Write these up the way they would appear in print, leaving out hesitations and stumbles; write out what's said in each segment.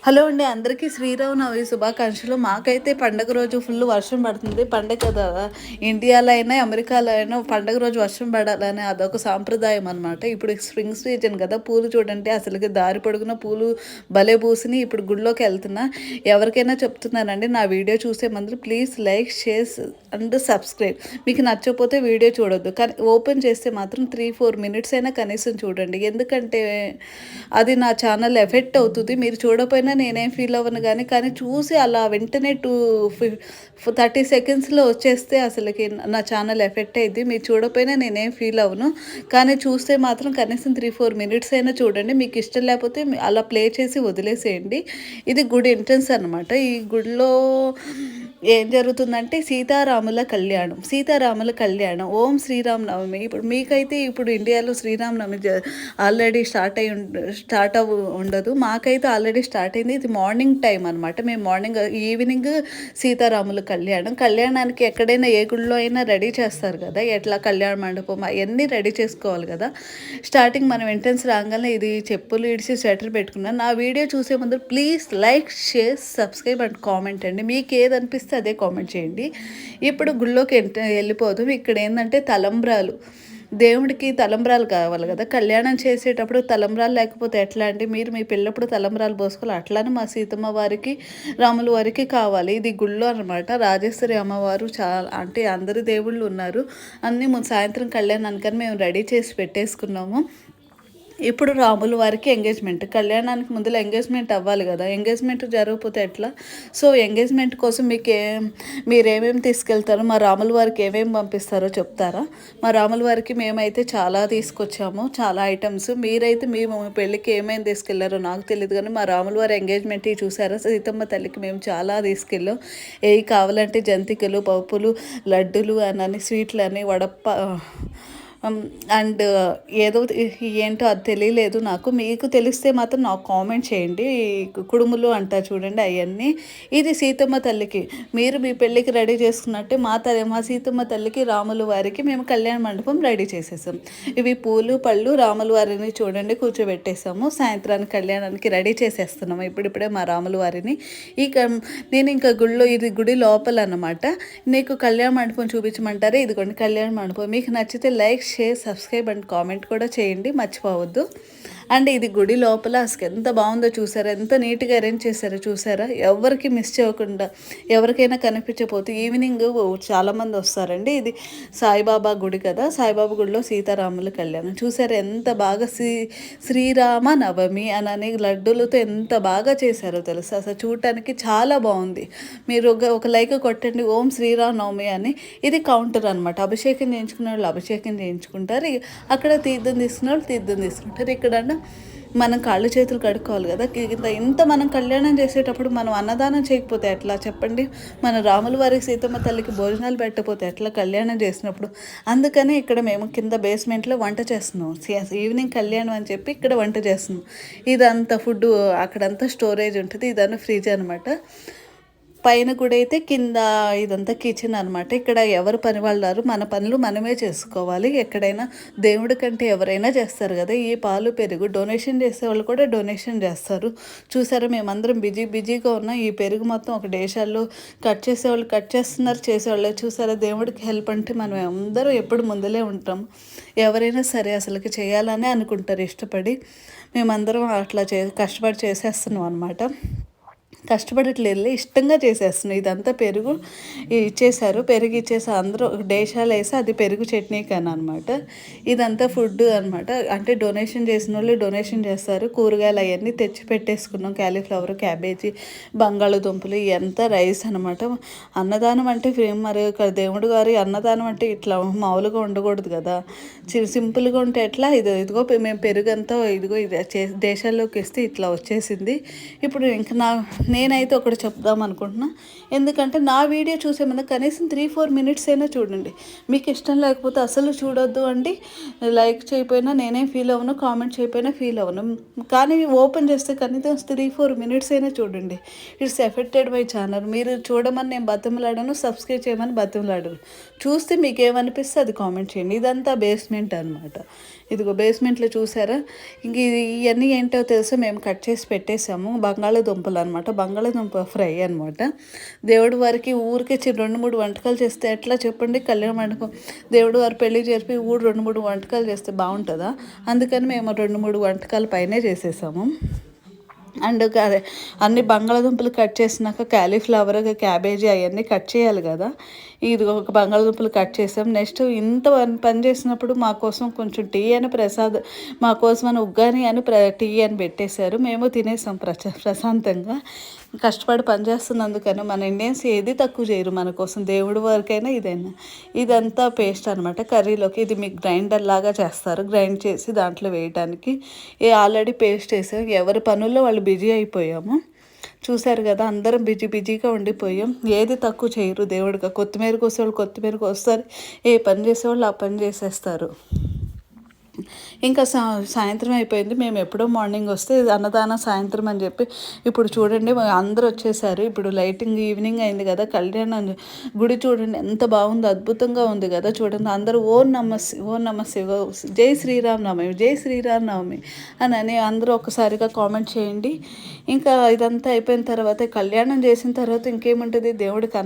Hello అండి, అందరికీ శ్రీరామనవమి శుభాకాంక్షలు. మాకైతే పండగ రోజు ఫుల్ వర్షం పడుతుంది. పండగ కదా, ఇండియాలో అయినా అమెరికాలో అయినా పండగ రోజు వర్షం పడాలని అదొక సాంప్రదాయం అనమాట. ఇప్పుడు స్ప్రింగ్ సీజన్ కదా, పూలు చూడండి అసలుకి దారి పొడుగున పూలు భలే పూసిని. ఇప్పుడు గుడిలోకి వెళ్తున్నా. ఎవరికైనా చెప్తున్నానండి, నా వీడియో చూసే ముందు please like, share and subscribe. మీకు నచ్చకపోతే వీడియో చూడొద్దు, కానీ ఓపెన్ చేస్తే మాత్రం 3-4 మినిట్స్ అయినా కనీసం చూడండి. ఎందుకంటే అది నా ఛానల్ ఎఫెక్ట్ అవుతుంది. మీరు చూడకపోయినా నేనేం ఫీల్ అవ్వను, కానీ చూసి అలా వెంటనే 30 సెకండ్స్లో వచ్చేస్తే అసలుకి నా ఛానల్ ఎఫెక్ట్ అయింది. మీరు చూడకపోయినా నేనేం ఫీల్ అవ్వను, కానీ చూస్తే మాత్రం కనీసం 3-4 మినిట్స్ అయినా చూడండి. మీకు ఇష్టం లేకపోతే అలా ప్లే చేసి వదిలేసేయండి. ఇది గుడి ఎంట్రన్స్ అనమాట. ఈ గుడిలో ఏం జరుగుతుందంటే సీతారాముల కళ్యాణం. ఓం శ్రీరామ్ నవమి. ఇప్పుడు మీకైతే ఇప్పుడు ఇండియాలో శ్రీరామనవమి ఆల్రెడీ స్టార్ట్ ఉండదు. మాకైతే ఆల్రెడీ స్టార్ట్ అయింది. ఇది మార్నింగ్ టైం అనమాట. మేము ఈవినింగ్ సీతారాముల కళ్యాణానికి ఎక్కడైనా ఏ గుడిలో అయినా రెడీ చేస్తారు కదా, ఎట్లా కళ్యాణ మండపం అవన్నీ రెడీ చేసుకోవాలి కదా. స్టార్టింగ్ మనం ఎంట్రన్స్ రాగానే ఇది చెప్పులు ఇడిచి స్వెటర్ పెట్టుకున్నాను. నా వీడియో చూసే ముందు please like, share, subscribe and comment అండి. మీకు ఏది అనిపిస్తే అదే కామెంట్ చేయండి. ఇప్పుడు గుళ్ళోకి వెళ్ళిపోదాం. ఇక్కడ ఏంటంటే తలంబ్రాలు, దేవుడికి తలంబ్రాలు కావాలి కదా. కళ్యాణం చేసేటప్పుడు తలంబ్రాలు లేకపోతే ఎట్లా అండి? మీరు మీ పిల్లప్పుడు తలంబ్రాలు పోసుకోవాలి. అట్లానే మా సీతమ్మ వారికి, రాముల వారికి కావాలి. ఇది గుళ్ళో అనమాట. రాజేశ్వరి అమ్మవారు చాలా అంటే అందరు దేవుళ్ళు ఉన్నారు. అన్నీ సాయంత్రం కళ్యాణానికని మేము రెడీ చేసి పెట్టేసుకున్నాము. ఇప్పుడు రాముల వారికి ఎంగేజ్మెంట్. కళ్యాణానికి ముందులో ఎంగేజ్మెంట్ అవ్వాలి కదా. ఎంగేజ్మెంట్ జరగకపోతే ఎట్లా? సో ఎంగేజ్మెంట్ కోసం మీరేమేమి తీసుకెళ్తారో, మా రాముల వారికి ఏమేమి పంపిస్తారో చెప్తారా? మా రాముల వారికి మేమైతే చాలా తీసుకొచ్చాము, చాలా ఐటమ్స్. మీరైతే మీ పెళ్ళికి ఏమేమి తీసుకెళ్లారో నాకు తెలియదు, కానీ మా రాముల వారి ఎంగేజ్మెంట్ చూసారా, సీతమ్మ తల్లికి మేము చాలా తీసుకెళ్ళాం. ఏవి కావాలంటే జంతికలు, పప్పులు, లడ్డులు అని, స్వీట్లు అని, వడప్ప అండ్ ఏదో ఏంటో అది తెలియలేదు నాకు. మీకు తెలిస్తే మాత్రం నాకు కామెంట్ చేయండి. కుడుములు అంటారు చూడండి, అవన్నీ. ఇది సీతమ్మ తల్లికి మీరు మీ పెళ్ళికి రెడీ చేసుకున్నట్టే మా సీతమ్మ తల్లికి, రాముల వారికి మేము కళ్యాణ మండపం రెడీ చేసేసాం. ఇవి పూలు, పళ్ళు, రాముల వారిని చూడండి కూర్చోబెట్టేసాము. సాయంత్రానికి కళ్యాణానికి రెడీ చేసేస్తున్నాము ఇప్పుడిప్పుడే మా రాముల వారిని. నేను ఇంకా ఇది గుడి లోపల అన్నమాట. నీకు కళ్యాణ మండపం చూపించమంటారే, ఇదిగోండి కళ్యాణ మండపం. మీకు నచ్చితే like, share, subscribe and comment కూడా చేయండి, మర్చిపోవద్దు. అండ్ ఇది గుడి లోపల అసలు ఎంత బాగుందో చూసారా, ఎంత నీట్గా అరేంజ్ చేశారో చూసారా. ఎవరికి మిస్ చేయకుండా, ఎవరికైనా కనిపించకపోతే ఈవినింగ్ చాలామంది వస్తారండి. ఇది సాయిబాబా గుడి కదా, సాయిబాబా గుడిలో సీతారాముల కళ్యాణం చూసారా. ఎంత బాగా శ్రీరామ నవమి అని లడ్డూలతో ఎంత బాగా చేశారో తెలుసా. అసలు చూడటానికి చాలా బాగుంది. మీరు ఒక లైక్ కొట్టండి. ఓం శ్రీరామ నవమి అని. ఇది కౌంటర్ అనమాట. అభిషేకం చేయించుకునే వాళ్ళు అభిషేకం చేయించుకుంటారు, అక్కడ తీర్థం తీసుకునే వాళ్ళు తీర్థం తీసుకుంటారు. ఇక్కడ మనం కాళ్ళు చేతులు కడుక్కోవాలి కదా. ఇంత మనం కళ్యాణం చేసేటప్పుడు మనం అన్నదానం చేయకపోతే ఎట్లా చెప్పండి? మన రాముల వారికి, సీతమ్మ తల్లికి భోజనాలు పెట్టకపోతే ఎట్లా కళ్యాణం చేసినప్పుడు? అందుకని ఇక్కడ మేము కింద బేస్మెంట్లో వంట చేస్తున్నాం. ఈవినింగ్ కళ్యాణం అని చెప్పి ఇక్కడ వంట చేస్తున్నాం. ఇదంతా ఫుడ్ అక్కడంతా స్టోరేజ్ ఉంటుంది. ఇదన్నా ఫ్రిడ్జ్ అనమాట. పైన కూడా అయితే కింద ఇదంతా కిచెన్ అనమాట. ఇక్కడ ఎవరు పని వాళ్ళు మన పనులు మనమే చేసుకోవాలి. ఎక్కడైనా దేవుడి కంటే ఎవరైనా చేస్తారు కదా. ఈ పాలు, పెరుగు డొనేషన్ చేసేవాళ్ళు కూడా డొనేషన్ చేస్తారు. చూసారా, మేమందరం బిజీగా ఉన్నాం. ఈ పెరుగు మొత్తం ఒక దేశాల్లో కట్ చేసేవాళ్ళు కట్ చేస్తున్నారు, చేసేవాళ్ళు చూసారా. దేవుడికి హెల్ప్ అంటే మనం అందరూ ఎప్పుడు ముందులే ఉంటాం. ఎవరైనా సరే అసలుకి చేయాలని అనుకుంటారు ఇష్టపడి. మేమందరం అట్లా కష్టపడి చేసేస్తున్నాం అనమాట. కష్టపడట్లేదు, ఇష్టంగా చేసేస్తున్నాయి. ఇదంతా పెరుగు ఇచ్చేసారు, పెరుగు ఇచ్చేసి అందరూ డేషాలు వేసి అది పెరుగు చట్నీ కానీ అనమాట. ఇదంతా ఫుడ్ అనమాట. అంటే డొనేషన్ చేసిన వాళ్ళు డొనేషన్ చేస్తారు. కూరగాయలు అవన్నీ తెచ్చి పెట్టేసుకున్నాం. క్యాలీఫ్లవర్, క్యాబేజీ, బంగాళదుంపలు, ఎంత రైస్ అనమాట. అన్నదానం అంటే మరి దేవుడు గారి అన్నదానం అంటే ఇట్లా మామూలుగా ఉండకూడదు కదా. సింపుల్గా ఉంటే ఎట్లా. ఇదిగో మేము పెరుగు అంతా ఇదిగో దేశాల్లోకి ఇస్తే ఇట్లా వచ్చేసింది. ఇప్పుడు ఇంకా నేనైతే ఒకటి చెప్దాం అనుకుంటున్నా. ఎందుకంటే నా వీడియో చూసే ముందు కనీసం 3-4 మినిట్స్ అయినా చూడండి. మీకు ఇష్టం లేకపోతే అసలు చూడొద్దు అండి. లైక్ చేయకపోయినా నేనేం ఫీల్ అవ్వను, కామెంట్ చేయకపోయినా ఫీల్ అవ్వను, కానీ ఓపెన్ చేస్తే కనీసం 3-4 మినిట్స్ అయినా చూడండి. It's affected my channel. మీరు చూడమని నేను బతిమలాడను, సబ్స్క్రైబ్ చేయమని బతిమలాడను. చూస్తే మీకు ఏమనిపిస్తే అది కామెంట్ చేయండి. ఇదంతా బేస్మెంట్ అనమాట. ఇదిగో బేస్మెంట్లో చూసారా. ఇంక ఇవన్నీ ఏంటో తెలుసా, మేము కట్ చేసి పెట్టేసాము బంగాళాదుంపలు అనమాట, బంగాళాదుంప ఫ్రై అనమాట. దేవుడి వారికి ఊరికే 2-3 వంటకాలు చేస్తే ఎట్లా చెప్పండి, కళ్యాణ మండపం దేవుడు వారు పెళ్లి జరిపి 2-3 వంటకాలు చేస్తే బాగుంటుందా? అందుకని మేము 2-3 వంటకాలు పైనే చేసేసాము. అండ్ అదే అన్ని బంగాళాదుంపలు కట్ చేసినాక క్యాలీఫ్లవర్, క్యాబేజీ అవన్నీ కట్ చేయాలి కదా. ఇది ఒక బంగాళాదుంపలు కట్ చేసాం. నెక్స్ట్ ఇంత పని చేసినప్పుడు మా కోసం కొంచెం టీ అని మా కోసం అని ఉగ్గాని అని టీ అని పెట్టేశారు. మేము తినేసాం ప్రశాంతంగా. కష్టపడి పనిచేస్తున్నందుకని మన ఇండియన్స్ ఏది తక్కువ చేయరు మన కోసం, దేవుడి వరకైనా ఇదైనా. ఇదంతా పేస్ట్ అనమాట కర్రీలోకి. ఇది మీకు గ్రైండర్ లాగా చేస్తారు, గ్రైండ్ చేసి దాంట్లో వేయడానికి. ఆల్రెడీ పేస్ట్ వేసాం. ఎవరి పనుల్లో వాళ్ళు బిజీ అయిపోయాము. చూశారు కదా, అందరం బిజీగా ఉండిపోయాం. ఏది తక్కువ చేయరు దేవుడిగా. కొత్తిమీర కోసేవాళ్ళు కొత్తిమీర కోస్తారు, ఏ పని చేసేవాళ్ళు ఆ పని చేసేస్తారు. ఇంకా సాయంత్రం అయిపోయింది. మేము ఎప్పుడో మార్నింగ్ వస్తే అన్నదానం సాయంత్రం అని చెప్పి ఇప్పుడు చూడండి అందరూ వచ్చేసారు. ఇప్పుడు లైటింగ్ ఈవినింగ్ అయింది కదా, కళ్యాణం గుడి చూడండి ఎంత బాగుందో, అద్భుతంగా ఉంది కదా. చూడండి అందరూ ఓం నమ శివ, జై శ్రీరామ్ నవమి, జై శ్రీరామ్ నవమి అని అందరూ ఒక్కసారిగా కామెంట్ చేయండి. ఇంకా ఇదంతా అయిపోయిన తర్వాత కళ్యాణం చేసిన తర్వాత ఇంకేముంటుంది, దేవుడికి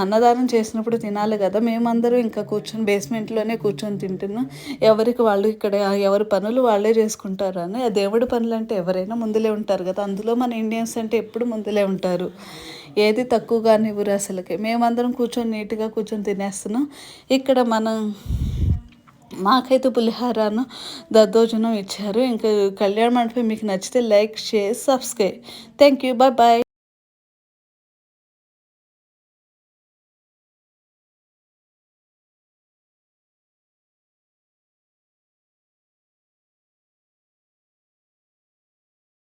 అన్నదానం చేసినప్పుడు తినాలి కదా. మేమందరూ ఇంకా కూర్చొని బేస్మెంట్లోనే కూర్చొని తింటున్నాం. ఎవరికి వాళ్ళు ఇక్కడ ఎవరి పనులు వాళ్ళే చేసుకుంటారని. ఆ దేవుడి పనులు అంటే ఎవరైనా ముందులే ఉంటారు కదా, అందులో మన ఇండియన్స్ అంటే ఎప్పుడు ముందులే ఉంటారు. ఏది తక్కువగానే ఇవ్వరు అసలుకి. మేమందరం కూర్చొని నీట్గా కూర్చొని తినేస్తున్నాం. ఇక్కడ మాకైతే పులిహారను దద్దోజనం ఇచ్చారు. ఇంకా కళ్యాణ మండపం మీకు నచ్చితే like, share, subscribe. Thank you, bye.